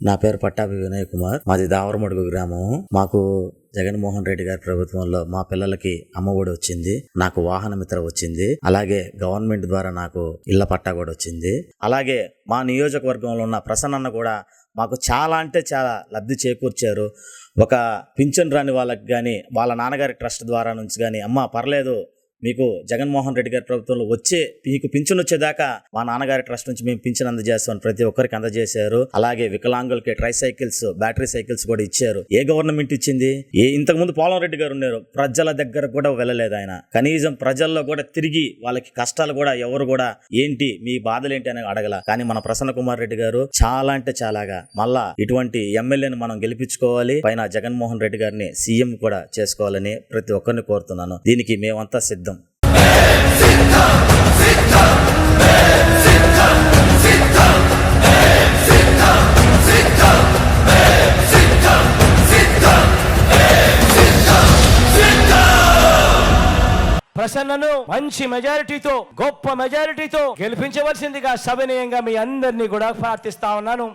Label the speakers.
Speaker 1: నా పేరు పట్టాభి వినయ్ కుమార్. మాది దావరమడుగు గ్రామం. మాకు జగన్మోహన్ రెడ్డి గారి ప్రభుత్వంలో మా పిల్లలకి అమ్మఒడి వచ్చింది, నాకు వాహన మిత్ర వచ్చింది, అలాగే గవర్నమెంట్ ద్వారా నాకు ఇళ్ల పట్టా కూడా వచ్చింది. అలాగే మా నియోజకవర్గంలో ఉన్న ప్రసన్న కూడా మాకు చాలా అంటే చాలా లబ్ధి చేకూర్చారు. ఒక పింఛన్ రాని వాళ్ళకి కానీ వాళ్ళ నాన్నగారి ట్రస్ట్ ద్వారా నుంచి కానీ, అమ్మ పర్లేదు మీకు జగన్మోహన్ రెడ్డి గారి ప్రభుత్వంలో మీకు పింఛన్ వచ్చేదాకా మా నాన్నగారి ట్రస్ట్ నుంచి మేము పింఛన్ అందజేస్తామని ప్రతి ఒక్కరికి అందజేశారు. అలాగే వికలాంగులకి ట్రైసైకిల్స్, బ్యాటరీ సైకిల్స్ కూడా ఇచ్చారు. ఏ గవర్నమెంట్ ఇచ్చింది? ఇంతకుముందు పోలం రెడ్డి గారు ఉన్నారు, ప్రజల దగ్గర కూడా వెళ్ళలేదు ఆయన. కనీసం ప్రజల్లో కూడా తిరిగి వాళ్ళకి కష్టాలు కూడా ఎవరు కూడా ఏంటి మీ బాధలు ఏంటి అని అడగల. కానీ మన ప్రసన్న కుమార్ రెడ్డి గారు చాలా అంటే చాలాగా మళ్ళా ఇటువంటి ఎమ్మెల్యేని మనం గెలిపించుకోవాలి, పైన జగన్మోహన్ రెడ్డి గారిని సీఎం కూడా చేసుకోవాలని ప్రతి ఒక్కరిని కోరుతున్నాను. దీనికి మేమంతా సిద్ధం.
Speaker 2: ప్రసన్నను మంచి మెజారిటీతో, గొప్ప మెజారిటీతో గెలిపించవలసిందిగా సవినయంగా మీ అందరినీ కూడా ప్రార్థిస్తా ఉన్నాను.